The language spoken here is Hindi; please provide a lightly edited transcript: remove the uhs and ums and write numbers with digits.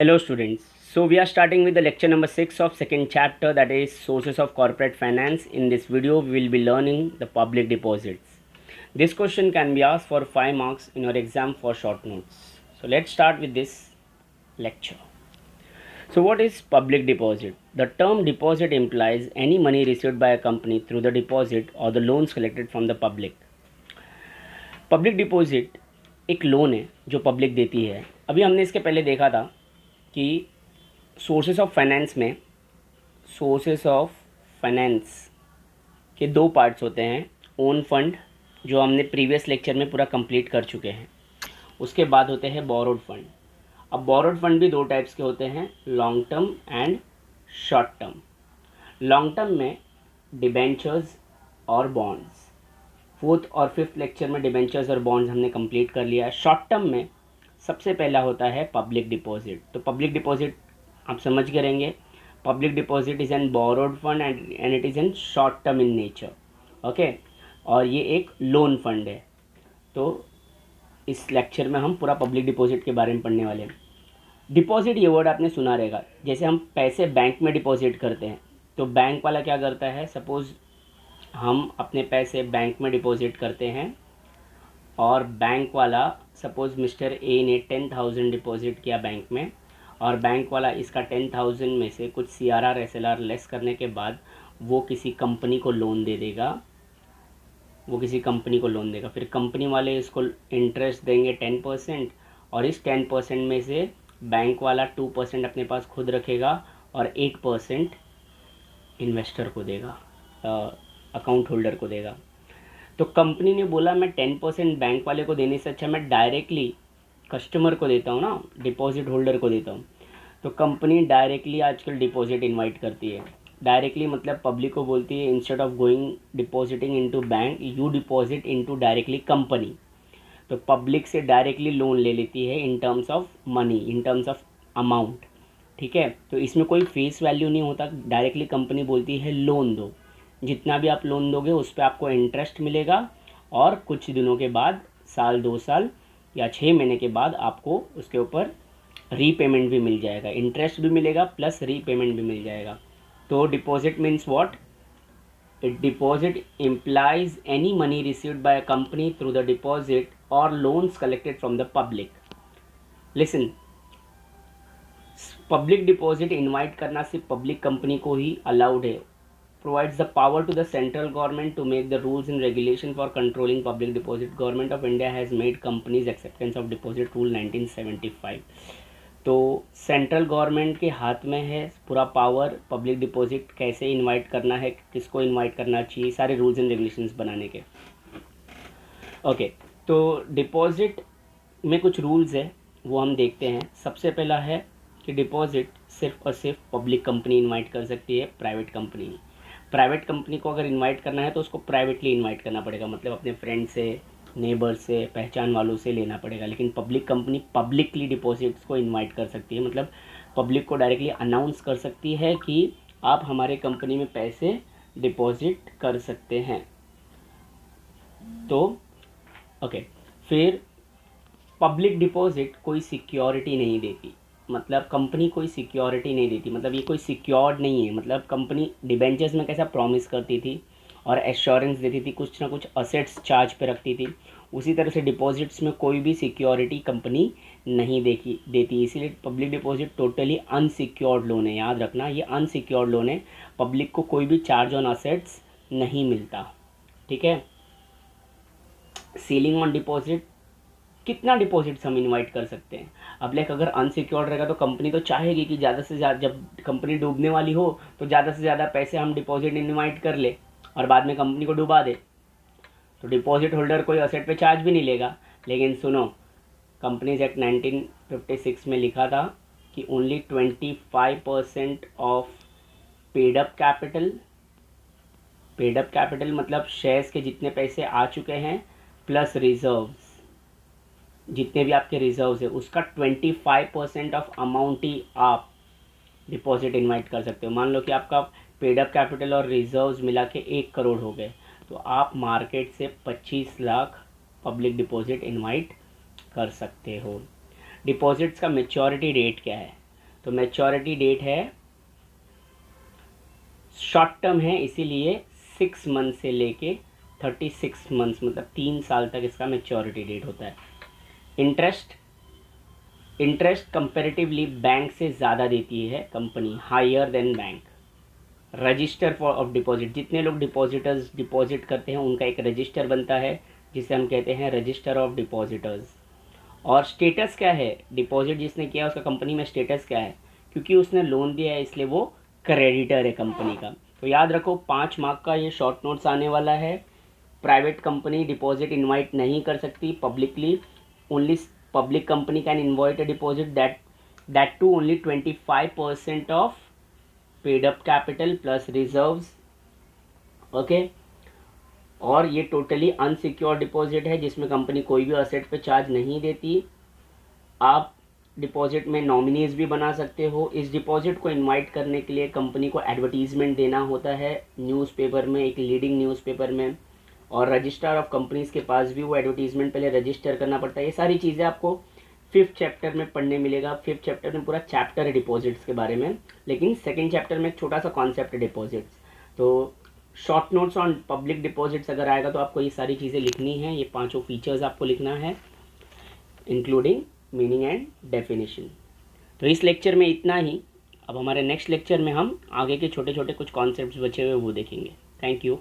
Hello students. So we are starting with the lecture number 6 of second chapter, that is sources of corporate finance. In this video we will be learning the public deposits. This question can be asked for 5 marks in your exam for short notes. So let's start with this lecture. So what is public deposit? The term deposit implies any money received by a company through the deposit or the loans collected from the public. Public deposit एक लोन है जो पब्लिक देती है. अभी हमने इसके पहले देखा था कि सोर्सेस ऑफ फाइनेंस के दो पार्ट्स होते हैं. ओन फंड जो हमने प्रीवियस लेक्चर में पूरा कंप्लीट कर चुके हैं, उसके बाद होते हैं बोरोड फंड. अब बोरोड फंड भी दो टाइप्स के होते हैं, long term and short term. Long term में डिबेंचर्स और बॉन्ड्स. फोर्थ और फिफ्थ लेक्चर में डिबेंचर्स और बॉन्ड्स हमने कंप्लीट कर लिया. शॉर्ट टर्म में सबसे पहला होता है पब्लिक डिपॉजिट. तो पब्लिक डिपॉजिट आप समझ के रहेंगे. Public deposit is an borrowed fund and it is an short term in nature. Okay, और ये एक लोन फंड है. तो इस लेक्चर में हम पूरा पब्लिक डिपॉजिट के बारे में पढ़ने वाले हैं. डिपॉजिट ये वर्ड आपने सुना रहेगा. जैसे हम पैसे बैंक में डिपॉजिट करते हैं तो बैंक वाला क्या करता है, सपोज़ हम अपने पैसे बैंक में डिपॉजिट करते हैं और बैंक वाला, सपोज़ मिस्टर ए ने 10,000 डिपॉजिट किया बैंक में, और बैंक वाला इसका 10,000 में से कुछ CRR SLR लेस करने के बाद वो किसी कंपनी को लोन दे देगा. फिर कंपनी वाले इसको इंटरेस्ट देंगे 10%, और इस 10% में से बैंक वाला 2% अपने पास खुद रखेगा और 8% इन्वेस्टर को देगा, अकाउंट होल्डर को देगा. तो कंपनी ने बोला मैं 10% बैंक वाले को देने से अच्छा मैं डायरेक्टली कस्टमर को देता हूँ ना, डिपॉजिट होल्डर को देता हूँ. तो कंपनी डायरेक्टली आजकल डिपॉजिट इनवाइट करती है. डायरेक्टली मतलब पब्लिक को बोलती है, instead of going depositing into bank you deposit into directly company. तो पब्लिक से डायरेक्टली लोन ले लेती है in terms of money, in terms of amount. ठीक है, तो इसमें कोई फेस वैल्यू नहीं होता. डायरेक्टली कंपनी बोलती है लोन दो, जितना भी आप लोन दोगे उस पर आपको इंटरेस्ट मिलेगा, और कुछ दिनों के बाद, साल 2 साल या 6 महीने के बाद आपको उसके ऊपर रीपेमेंट भी मिल जाएगा. इंटरेस्ट भी मिलेगा प्लस रीपेमेंट भी मिल जाएगा. तो deposit means what? It deposit implies any money received by a company through the deposit or loans collected from the public. Listen, public deposit invite करना सिर्फ पब्लिक कंपनी को ही अलाउड है. Provides the power to the central government to make the rules and regulation for controlling public deposit. Government of India has made companies acceptance of deposit rule 1975. तो सेंट्रल गवर्नमेंट के हाथ में है पूरा पावर पब्लिक डिपॉजिट कैसे इनवाइट करना है, किसको इनवाइट करना चाहिए, सारे रूल्स एंड रेगुलेशंस बनाने के. ओके, तो डिपॉजिट में कुछ रूल्स है वो हम देखते हैं. सबसे पहला है कि डिपॉजिट सिर्फ और सिर्फ पब्लिक कंपनी इनवाइट कर सकती है, प्राइवेट कंपनी. प्राइवेट कंपनी को अगर इनवाइट करना है तो उसको प्राइवेटली इनवाइट करना पड़ेगा, मतलब अपने फ्रेंड से, नेबर से, पहचान वालों से लेना पड़ेगा. लेकिन पब्लिक कंपनी पब्लिकली डिपॉजिट्स को इनवाइट कर सकती है, मतलब पब्लिक को डायरेक्टली अनाउंस कर सकती है कि आप हमारे कंपनी में पैसे डिपॉजिट कर सकते हैं. तो ओके, फिर पब्लिक डिपॉजिट कोई सिक्योरिटी नहीं देती, मतलब कंपनी कोई सिक्योरिटी नहीं देती, मतलब ये कोई सिक्योर्ड नहीं है. मतलब कंपनी डिबेंचर्स में कैसा प्रॉमिस करती थी और एश्योरेंस देती थी, कुछ ना कुछ असेट्स चार्ज पे रखती थी, उसी तरह से डिपॉजिट्स में कोई भी सिक्योरिटी कंपनी नहीं देती. इसीलिए public deposit totally unsecured loan है. याद रखना, ये अनसिक्योर्ड लोन है. पब्लिक को कोई भी चार्ज ऑन असेट्स नहीं मिलता. ठीक है. सीलिंग ऑन डिपॉजिट, कितना डिपॉजिट्स हम इनवाइट कर सकते हैं. अब लाइक अगर अनसिक्योर्ड रहेगा तो कंपनी तो चाहेगी कि ज़्यादा से ज़्यादा, जब कंपनी डूबने वाली हो तो ज़्यादा से ज़्यादा पैसे हम डिपॉजिट इनवाइट कर ले और बाद में कंपनी को डुबा दे. तो डिपॉजिट होल्डर कोई असेट पे चार्ज भी नहीं लेगा. लेकिन सुनो, कंपनीज एक्ट 1956 में लिखा था कि only 25% of paid up capital मतलब शेयर्स के जितने पैसे आ चुके हैं प्लस रिजर्व्स, जितने भी आपके रिजर्व्स है उसका 25% ऑफ अमाउंट ही आप डिपॉजिट इनवाइट कर सकते हो. मान लो कि आपका पेड अप कैपिटल और रिजर्व्स मिला के 1 करोड़ हो गए, तो आप मार्केट से 25 लाख पब्लिक डिपॉजिट इनवाइट कर सकते हो. डिपॉजिट्स का मैच्योरिटी रेट क्या है? तो मैच्योरिटी डेट है, शॉर्ट टर्म है इसीलिए 6 मंथ से लेके 36 मंथ्स, मतलब 3 साल तक इसका मैच्योरिटी डेट होता है। इंटरेस्ट कंपेरेटिवली बैंक से ज़्यादा देती है company, higher than bank. Register for of deposit, जितने लोग डिपॉजिटर्स डिपॉजिट करते हैं उनका एक रजिस्टर बनता है जिसे हम कहते हैं रजिस्टर ऑफ डिपॉजिटर्स। और स्टेटस क्या है, डिपॉजिट जिसने किया उसका कंपनी में स्टेटस क्या है, क्योंकि उसने लोन दिया है इसलिए वो क्रेडिटर है कंपनी का। तो याद रखो 5 मार्क का ये शॉर्ट नोट्स आने वाला है। प्राइवेट कंपनी डिपॉजिट इनवाइट नहीं कर सकती publicly, only public company can invite a deposit that to only 25% of paid up capital plus reserves, okay. और ये टोटली अनसिक्योर्ड डिपॉजिट है जिसमें कंपनी कोई भी असेट पे चार्ज नहीं देती। आप डिपॉजिट में नॉमिनीज भी बना सकते हो। इस डिपॉजिट को इनवाइट करने के लिए कंपनी को एडवर्टीजमेंट देना होता है न्यूज़पेपर में, एक लीडिंग न्यूज़पेपर में, और रजिस्ट्रार ऑफ कंपनीज के पास भी वो एडवर्टीजमेंट पहले रजिस्टर करना पड़ता है। ये सारी चीज़ें आपको 5th चैप्टर में पढ़ने मिलेगा। 5th चैप्टर में पूरा चैप्टर है डिपॉजिट्स के बारे में, लेकिन 2nd चैप्टर में एक छोटा सा कॉन्सेप्ट है डिपॉजिट्स। तो short notes on public deposits अगर आएगा तो आपको ये सारी चीज़ें लिखनी है, ये 5 फीचर्स आपको लिखना है इंक्लूडिंग मीनिंग एंड डेफिनेशन। तो इस लेक्चर में इतना ही। अब हमारे नेक्स्ट लेक्चर में हम आगे के छोटे छोटे कुछ कॉन्सेप्ट्स बचे हुए वो देखेंगे। Thank you.